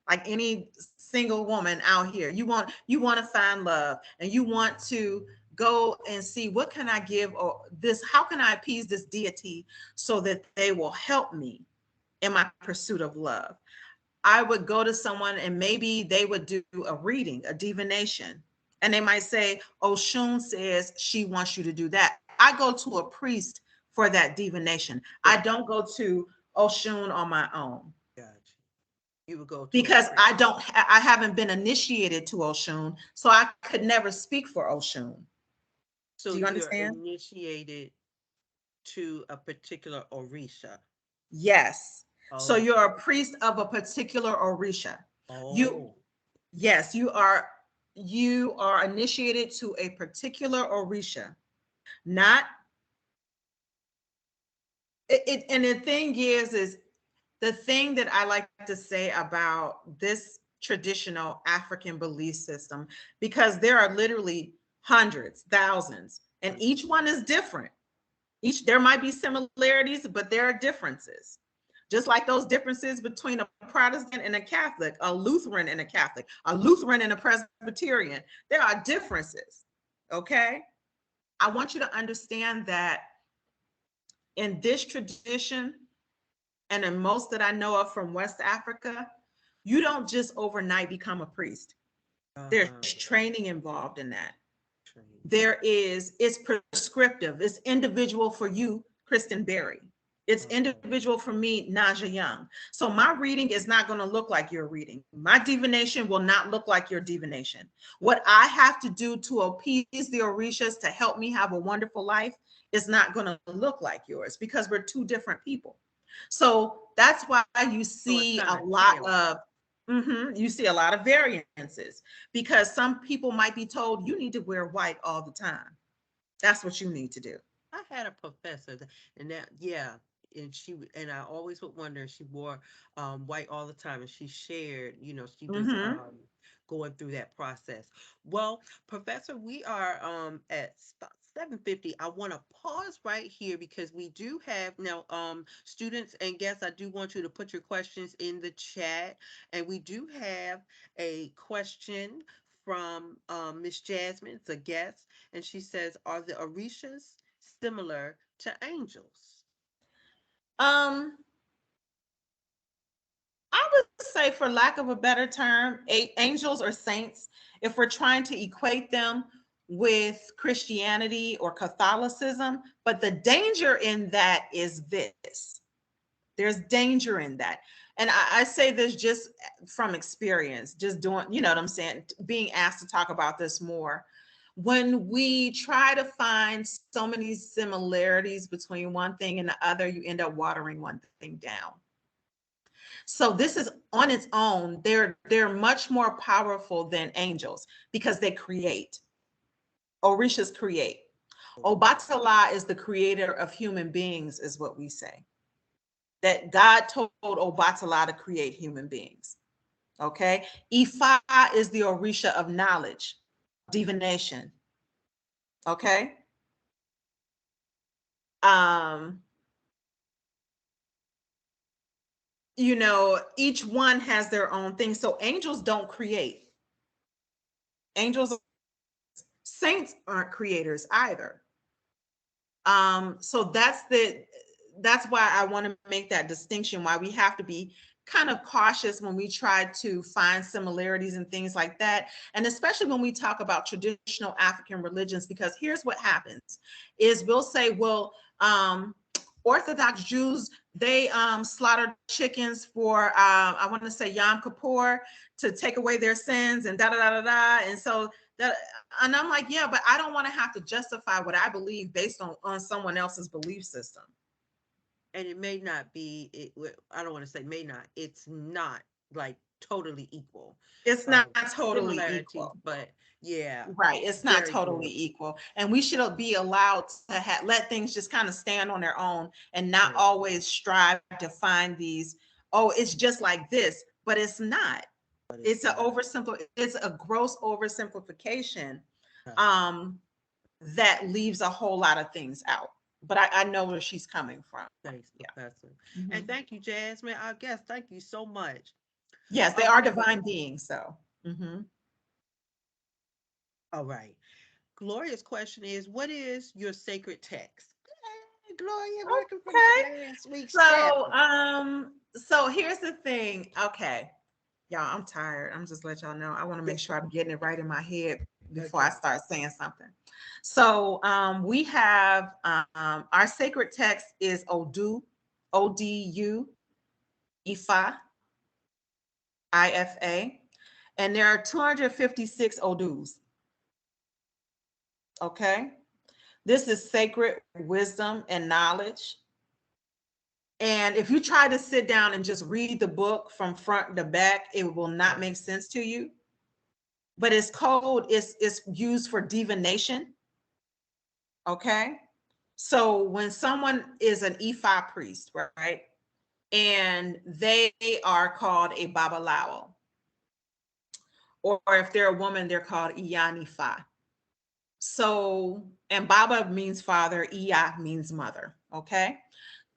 Like any single woman out here, you want to find love, and you want to go and see what can I give, or this, how can I appease this deity so that they will help me in my pursuit of love. I would go to someone and maybe they would do a reading, a divination, and they might say, Oshun says she wants you to do that. I go to a priest for that divination. I Yeah. don't go to Oshun on my own, Gotcha. You would go to a because priest. I haven't been initiated to Oshun, so I could never speak for Oshun. So Do you you're understand? initiated to a particular Orisha. Yes. So Oh, you're a priest of a particular Orisha. You oh. Yes, you are initiated to a particular Orisha, not and the thing is the thing that I like to say about this traditional African belief system, because there are literally hundreds, thousands, and each one is different. Each there might be similarities, but there are differences. Just like those differences between a Protestant and a Catholic, a Lutheran and a Catholic, a Lutheran and a Presbyterian, there are differences. Okay? I want you to understand that in this tradition, and in most that I know of from West Africa, you don't just overnight become a priest. There's Uh-huh. training involved in that. Training. It's prescriptive, it's individual for you, Kristen Berry. It's Okay. individual for me, Naja Young. So my reading is not going to look like your reading. My divination will not look like your divination. What I have to do to appease the Orishas to help me have a wonderful life is not going to look like yours because we're two different people. So that's why you So it's see kind a of lot tailored. of you see a lot of variances because some people might be told you need to wear white all the time. That's what you need to do. I had a professor, and that yeah, and and I always would wonder. She wore white all the time, and she shared. She was Hmm. going through that process. Well, Professor, we are at about 7:50. I want to pause right here because we do have now students and guests. I do want you to put your questions in the chat, and we do have a question from Miss Jasmine. It's a guest, and she says, "Are the Orishas similar to angels?" Um, I would say, for lack of a better term, angels or saints, if we're trying to equate them with Christianity or Catholicism, but the danger in that is this. There's danger in that. And I say this just from experience, just doing, you know what I'm saying, being asked to talk about this more. When we try to find so many similarities between one thing and the other, you end up watering one thing down. So this is on its own. They're much more powerful than angels because they create. Orishas create. Obatala is the creator of human beings, is what we say. That God told Obatala to create human beings. Okay. Ifa is the Orisha of knowledge, of divination. Okay. Um, each one has their own thing. So angels don't create. Angels, saints aren't creators either. So that's why I want to make that distinction, why we have to be kind of cautious when we try to find similarities and things like that. And especially when we talk about traditional African religions, because here's what happens is we'll say, well, Orthodox Jews, they slaughter chickens for I want to say Yom Kippur to take away their sins and da da da da da. And so that, and I'm like, yeah, but I don't want to have to justify what I believe based on someone else's belief system. And it may not be I don't want to say may not, it's not like totally equal. It's not totally Similarities, equal. but yeah, Right. It's not very totally good. equal. And we should be allowed to let things just kind of stand on their own and not Correct. always strive to find these, oh, it's just like this, but it's not. But it's It's not. it's a gross oversimplification uh, um that leaves a whole lot of things out. But I know where she's coming from. Thanks, Yeah. Professor. And Mhm. thank you, Jasmine. I guess thank you so much. Yes, they All are right. divine beings. So, mhm. All right. Gloria's question is, what is your sacred text? Hey, Gloria, working from Okay. last week's So, chapter. so here's the thing. Okay, y'all, I'm tired. I'm just let y'all know. I want to make sure I'm getting it right in my head before I Okay. start saying something. So, we have our sacred text is Odu, Odu, Ifa, Ifa, and there are 256 Odus. Okay, this is sacred wisdom and knowledge. And if you try to sit down and just read the book from front to back, it will not make sense to you. but its code is used for divination. Okay. So when someone is an Ifa priest, right, and they are called a Babalawo, or if they're a woman, they're called Iyanifa. So, and Baba means father, Iya means mother. Okay.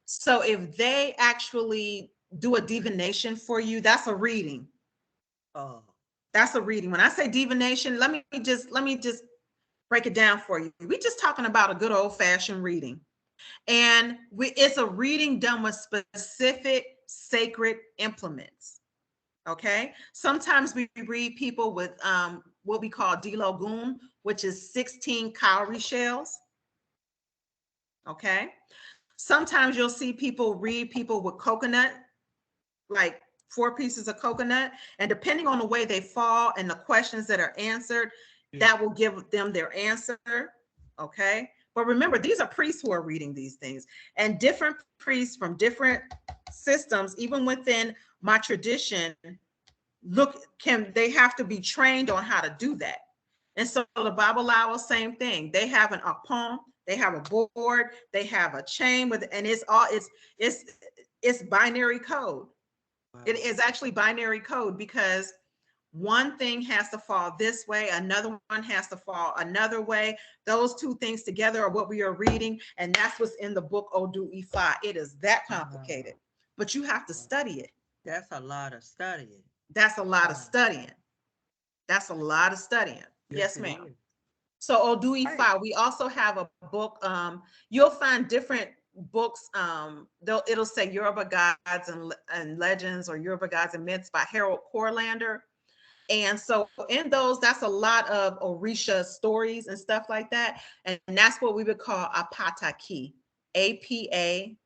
So if they actually do a divination for you, that's a reading. Oh, That's a reading. When I say divination, let me just break it down for you. We're just talking about a good old fashioned reading. And it's a reading done with specific sacred implements. Okay. Sometimes we read people with what we call Dilogun, which is 16 cowrie shells. Okay. Sometimes you'll see people read people with coconut, like 4 pieces of coconut. And depending on the way they fall and the questions that are answered, yeah. that will give them their answer. Okay. But remember, these are priests who are reading these things, and different priests from different systems, even within my tradition, they have to be trained on how to do that. And so the Babalawo, same thing. They have an apon, they have a board, they have a chain with, and it's it's binary code. It Wow. is actually binary code because one thing has to fall this way, another one has to fall another way. Those two things together are what we are reading, and that's what's in the book Odu Ifa. It is that complicated, Wow. but you have to study it. That's a lot of studying. That's a lot of Wow. studying. That's a lot of studying. Yes, Yes, it ma'am. is. So Odu Right. Ifa, we also have a book. You'll find different books. It'll say Yoruba Gods and Legends, or Yoruba Gods and Myths by Harold Corlander. And so in those, that's a lot of Orisha stories and stuff like that. And that's what we would call Apataki, Apataki,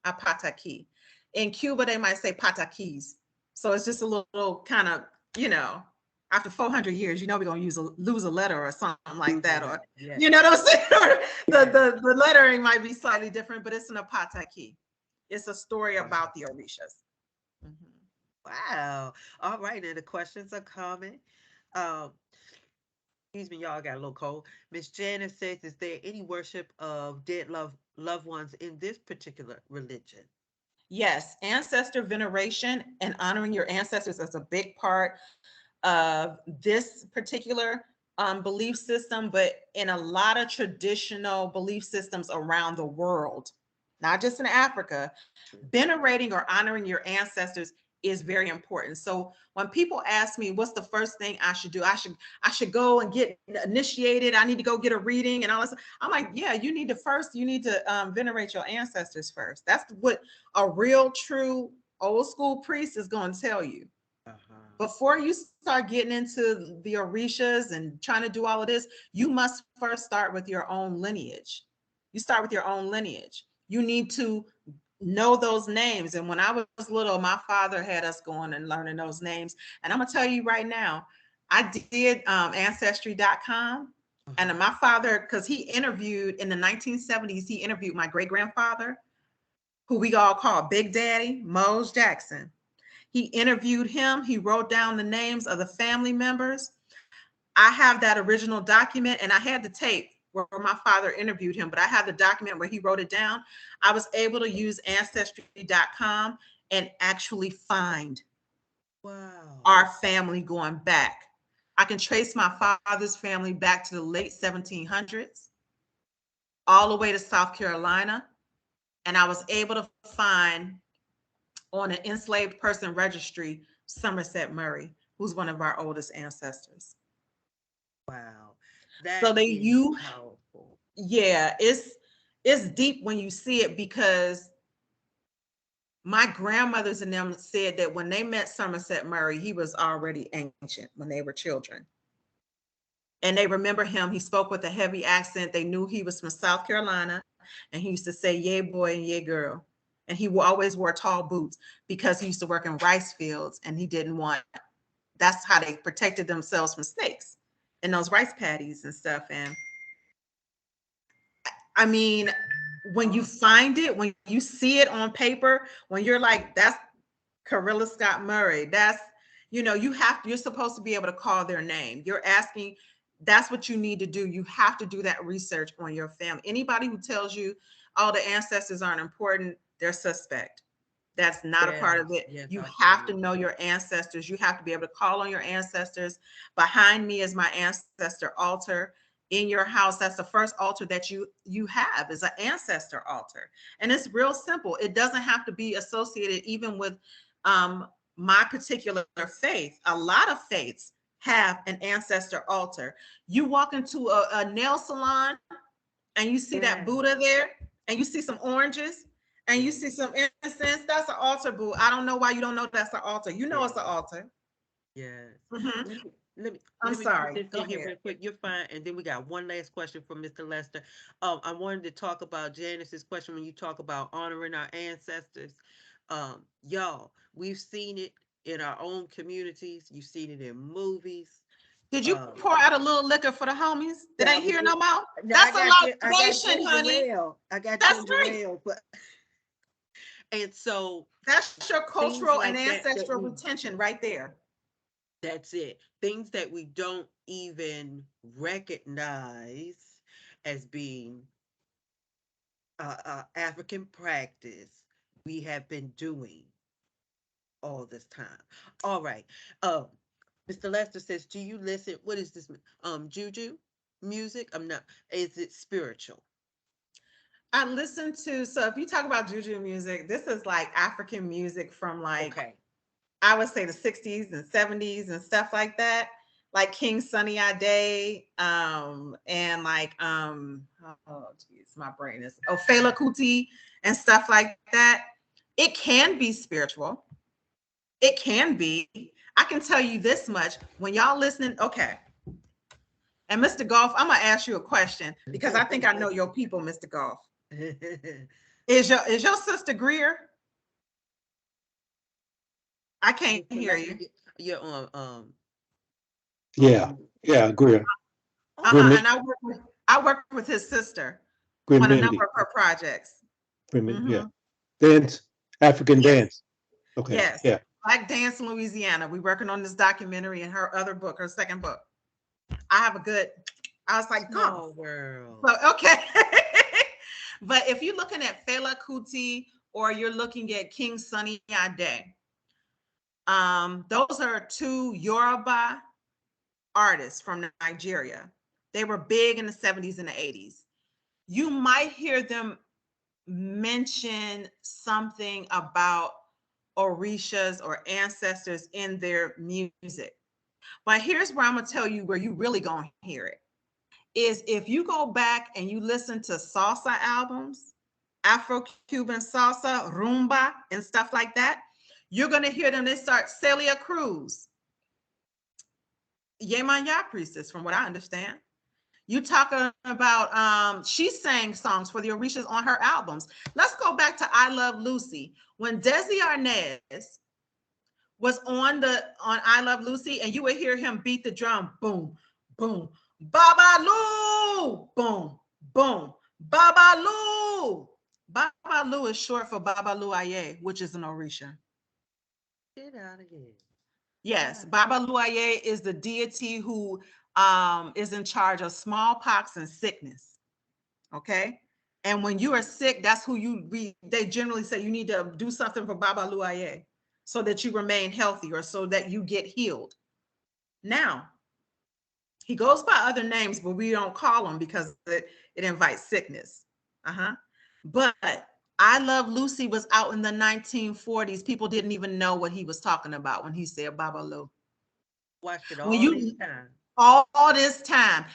Apataki. In Cuba, they might say patakis. So it's just a little kind of, you know, after 400 years, we're going to lose a letter or something like Lose a that. Or, letter. Yes. you know what I'm saying? Or Yes. the lettering might be slightly different, but it's an Apataki. It's a story Wow. about the Orishas. Mhm. Wow. All right. And the questions are coming. Um, excuse me, y'all, I got a little cold. Miss Janice says, is there any worship of dead loved ones in this particular religion? Yes, ancestor veneration and honoring your ancestors is a big part of this particular belief system, but in a lot of traditional belief systems around the world, not just in Africa, True. venerating or honoring your ancestors is very important. So when people ask me what's the first thing I should do, I should go and get initiated. I need to go get a reading and all this. I'm like, yeah, you need to venerate your ancestors first. That's what a real, true old school priest is going to tell you. Uh-huh. Before you start getting into the orishas and trying to do all of this, you must first start with your own lineage. You start with your own lineage. You need to know those names. And when I was little, my father had us going and learning those names. And I'm gonna tell you right now, I did ancestry.com. And Uh-huh. my father, because he interviewed in the 1970s, he interviewed my great grandfather, who we all call Big Daddy, Mose Jackson. He interviewed him. He wrote down the names of the family members. I have that original document, and I had the tape where my father interviewed him, but I have the document where he wrote it down. I was able to use ancestry.com and actually find Wow. our family going back. I can trace my father's family back to the late 1700s, all the way to South Carolina. And I was able to find on an enslaved person registry Somerset Murray, who's one of our oldest ancestors. Wow. So That they is you powerful. yeah, it's deep when you see it, because my grandmothers and them said that when they met Somerset Murray, he was already ancient when they were children. And they remember him. He spoke with a heavy accent. They knew he was from South Carolina, and he used to say, "Yeah, boy," and "Yeah, girl." And he always wore tall boots because he used to work in rice fields, and he didn't want, that's how they protected themselves from snakes in those rice paddies and stuff. And I mean, when you Oh, find it, when you see it on paper, when you're like, that's Carilla Scott Murray, that's, you're supposed to be able to call their name. You're asking, that's what you need to do. You have to do that research on your family. Anybody who tells you, oh, the ancestors aren't important, they're suspect. That's not a part Yes, of it. yes, You I have to totally know agree. your ancestors. You have to be able to call on your ancestors. Behind me is my ancestor altar. In your house, that's the first altar that you have, is an ancestor altar. And it's real simple. It doesn't have to be associated even with um, my particular faith. A lot of faiths have an ancestor altar. You walk into a nail salon and you see that Yeah, Buddha there, and you see some oranges, and you yeah, see some incense, that's an altar, boo. I don't know why you don't know that's an altar. You know yeah, it's an altar. yes. Mhm. Let me let me I'm let me put sorry. this Go in here ahead. real quick. You're fine, and then we got one last question from Mr. Lester. I wanted to talk about Janice's question when you talk about honoring our ancestors. Y'all, we've seen it in our own communities. You've seen it in movies. Did you Um, pour out a little liquor for the homies that that ain't was here no it. more? No, That's a I got libation, ginger honey. ale. I got That's ginger right. ale, but and so That's your things cultural and like that ancestral we retention right there. that's it. Things that we don't even recognize as being African practice, we have been doing all this time. All right. Mr. Lester says, "Do you listen? What is this? Juju music? I'm not. Is it spiritual? I listen to, so if you talk about juju music, this is like African music from like, Okay. I would say the 60s and 70s and stuff like that, like King Sunny Ade, and like oh geez, my brain is Fela Kuti and stuff like that. It can be spiritual. It can be. I can tell you this much. When y'all listening, okay. And Mr. Golf, I'm gonna ask you a question because I think I know your people, Mr. Golf. Is your sister Greer? I can't Mr. hear Lester, you. you're on Yeah, mute. yeah, Greer, Oh, Grim, And I work with his sister on a number Grimindi, of her projects. Grim, yeah. Hmm. Dance, African Yes, dance. Okay, yes. yeah. Black Dance in Louisiana. We're working on this documentary and her other book, her second book. I have a good, I was like, golf. small world. So, okay. But if you're looking at Fela Kuti or you're looking at King Sunny Ade, those are two Yoruba artists from Nigeria. They were big in the 70s and the 80s. You might hear them mention something about orishas or ancestors in their music. But here's where I'm gonna tell you where you really gonna hear it is if you go back and you listen to salsa albums, Afro-Cuban salsa, rumba, and stuff like that, you're gonna hear them. They start Celia Cruz, Yemaya priestess, from what I understand. You talking about she sang songs for the Orishas on her albums. Let's go back to I Love Lucy. When Desi Arnaz was on I Love Lucy, and you would hear him beat the drum, boom, boom, Babalu, boom, boom, Babalu. Babalu is short for Babalu Aye, which is an Orisha. Get out of here. Yes, Wow. Baba Luaye is the deity who is in charge of smallpox and sickness. Okay. And when you are sick, that's who they generally say you need to do something for Baba Luaye so that you remain healthy or so that you get healed. Now, he goes by other names, but we don't call him because it invites sickness. Uh-huh. But I Love Lucy was out in the 1940s. People didn't even know what he was talking about when he said Baba Lu. Watched it When all this you time. all this time,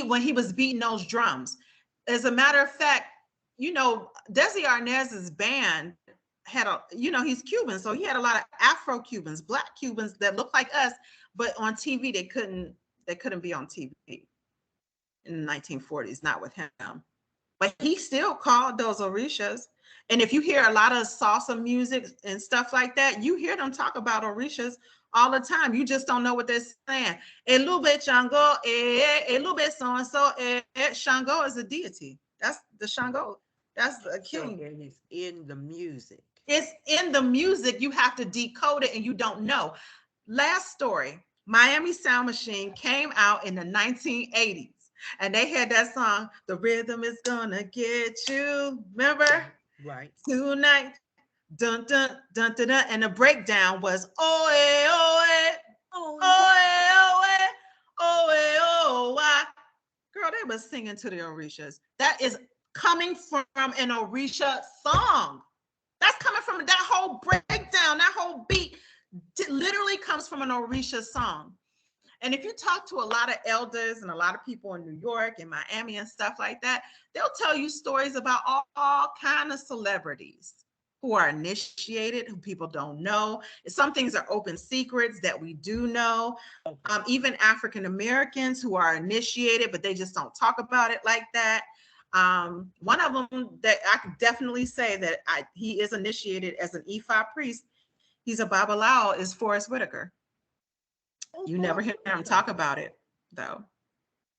when he was beating those drums. As a matter of fact, Desi Arnaz's band had he's Cuban, so he had a lot of Afro Cubans, Black Cubans that look like us, but on TV they couldn't be on TV in the 1940s, not with him. But he still called those Orishas. And if you hear a lot of salsa music and stuff like that, you hear them talk about Orishas all the time. You just don't know what they're saying. A little bit Shango, a little bit so and so. Shango is a deity. That's the Shango. That's the So, king. and it's in the music. It's in the music. You have to decode it, and you don't know. Last story. Miami Sound Machine came out in the 1980s, and they had that song, "The Rhythm Is Gonna Get You." Remember? Right. Tonight. Dun dun dun dun dun. And the breakdown was oh eh, oh eh, Oh, oh eh, oh eh, oh eh, oh why. Girl, they was singing to the Orishas. That is coming from an Orisha song. That's coming from that whole breakdown, that whole beat literally comes from an Orisha song. And if you talk to a lot of elders and a lot of people in New York and Miami and stuff like that, they'll tell you stories about all kind of celebrities who are initiated, who people don't know. Some things are open secrets that we do know. okay. Even African Americans who are initiated, but they just don't talk about it like that. One of them that I could definitely say that he is initiated as an Ifa priest. He's a Babalao, is Forrest Whitaker. Oh, You never Forrest hear him Whitaker. talk about it though.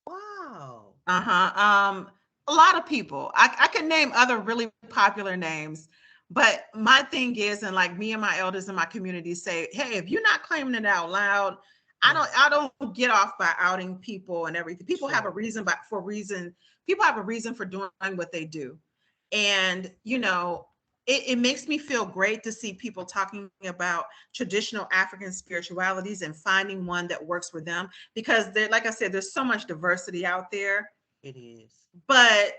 Wow. Uh-huh. A lot of people. I can name other really popular names, but my thing is, and like me and my elders in my community say, hey, if you're not claiming it out loud, I Yeah. don't I don't get off by outing people and everything. People have a Sure. reason, but for reason, people have a reason for doing what they do. And it makes me feel great to see people talking about traditional African spiritualities and finding one that works for them, because there, like I said, there's so much diversity out there. It is. But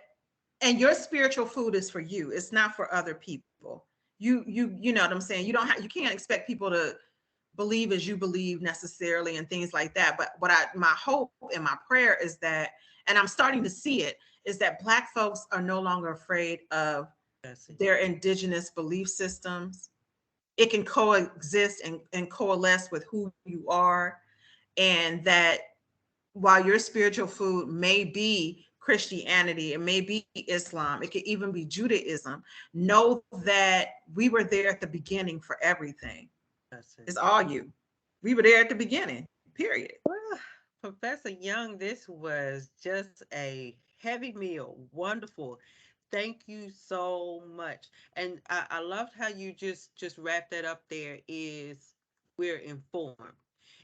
and your spiritual food is for you, it's not for other people. You know what I'm saying? You can't expect people to believe as you believe necessarily and things like that. But my hope and my prayer is that, and I'm starting to see it, is that Black folks are no longer afraid of That's it. their indigenous belief systems. It can coexist and coalesce with who you are. And that while your spiritual food may be Christianity, it may be Islam, it could even be Judaism, know that we were there at the beginning for everything. That's it. It's all you. We were there at the beginning, period. Well, Professor Young, this was just a heavy meal. Wonderful. Thank you so much. And I loved how you just wrapped that up there is we're informed.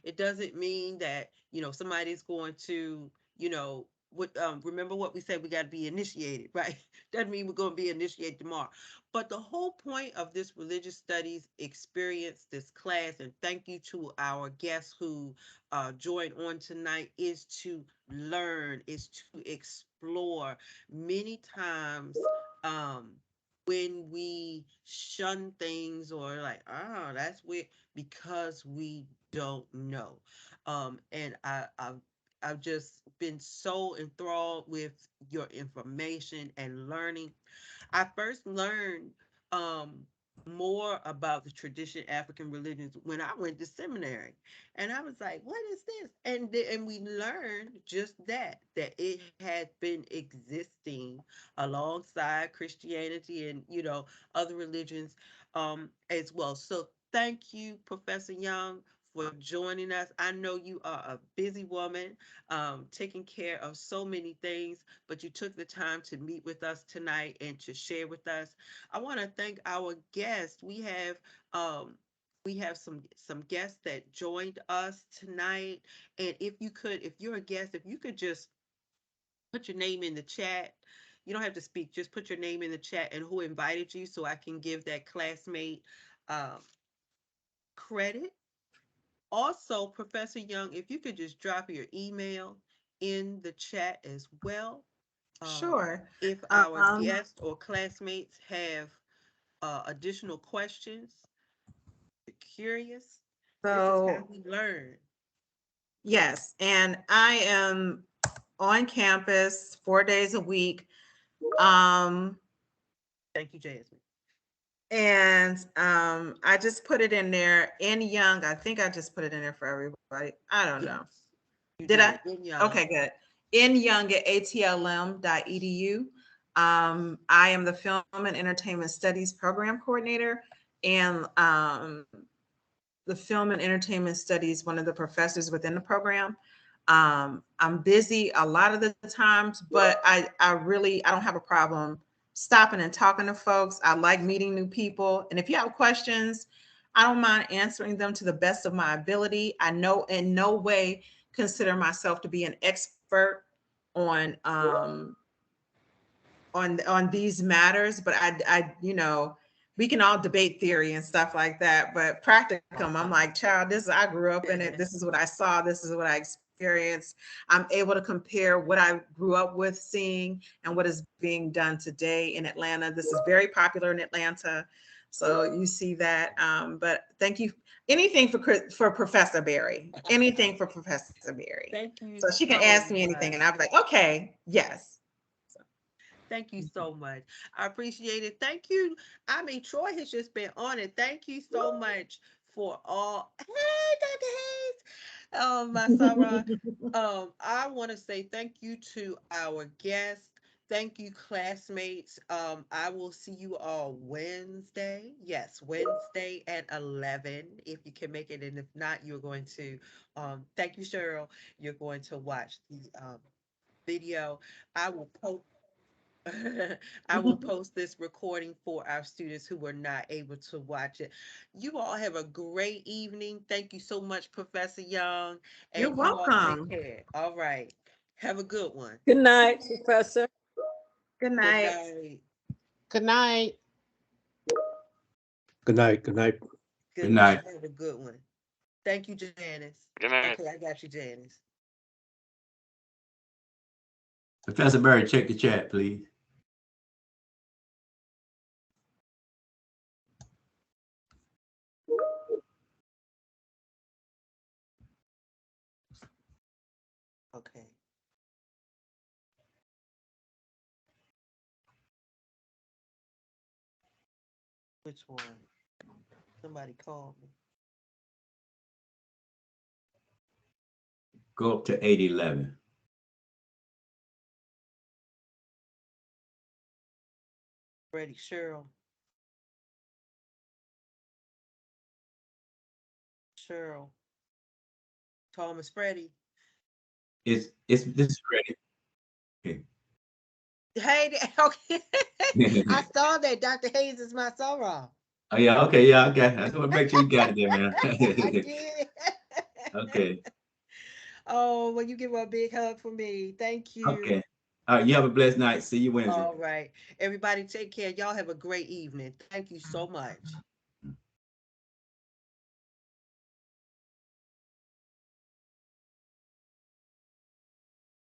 It doesn't mean that, somebody's going to, remember what we said, we got to be initiated, right? Doesn't mean we're going to be initiated tomorrow. But the whole point of this religious studies experience, this class, and thank you to our guests who joined on tonight, is to learn, is to explore. Many times, um, when we shun things or like, oh, that's weird, because we don't know. And I've just been so enthralled with your information and learning. I first learned um, more about the tradition African religions when I went to seminary, and I was like, "What is this?" And we learned just that it had been existing alongside Christianity and other religions as well. So thank you, Professor Young, for joining us. I know you are a busy woman, taking care of so many things, but you took the time to meet with us tonight and to share with us. I want to thank our guests. We have some guests that joined us tonight, and if you're a guest, if you could just put your name in the chat. You don't have to speak, just put your name in the chat and who invited you so I can give that classmate um, credit. Also, Professor Young, if you could just drop your email in the chat as well. Um, Sure. if our Um, guests or classmates have additional questions, curious, this is how so we learn. yes, and I am on campus 4 days a week. Um, Thank you, Jasmine. and I just put it in there in Young. I think I just put it in there for everybody. I don't know. Yes, you Did I? did. In Okay, young. good. In Young at atlm.edu. I am the Film and Entertainment Studies Program Coordinator, and the Film and Entertainment Studies, one of the professors within the program. I'm busy a lot of the times, but I don't have a problem stopping and talking to folks. I like meeting new people. And if you have questions, I don't mind answering them to the best of my ability. I know in no way consider myself to be an expert on on these matters, but we can all debate theory and stuff like that, but practicum, I'm like, child, I grew up in it. This is what I saw. This is what I experienced. I'm able to compare what I grew up with seeing and what is being done today in Atlanta. This is very popular in Atlanta. So you see that. But thank you. Anything for Professor Berry. Anything for Professor Berry. Thank you So she can so ask me anything, and much. I'll be like, okay, yes. Thank you so much. I appreciate it. Thank you. I mean, Troy has just been on it. Thank you so much for all. Hey, Dr. Hayes. My Sarah. I want to say thank you to our guests. Thank you, classmates. I will see you all Wednesday. Yes, Wednesday at 11, if you can make it. And if not, you're going to, thank you, Cheryl. You're going to watch the video. I will post I will post this recording for our students who were not able to watch it. You all have a great evening. Thank you so much, Professor Young. You're And you all take welcome. care. All right. Have a good one. Good night, Professor. Good Good night. night. Good night. Good night. Good night. Good Good night. night. Have a good one. Thank you, Janice. Good night. Okay, I got you, Janice. Professor Bird, check the chat, please. Okay. Which one? Somebody called me. Go up to 811. Freddie, Cheryl. Cheryl. Thomas, Freddie. It's this is ready. Okay. Hey, okay. I saw that Dr. Hayes is my sorrow. Oh yeah, okay, yeah, okay. I just want to make sure you got it there, man. I did. Okay, Oh, well, you give her a big hug for me. Thank you. okay. All right, you have a blessed night. See you Wednesday. All right. Everybody take care. Y'all have a great evening. Thank you so much.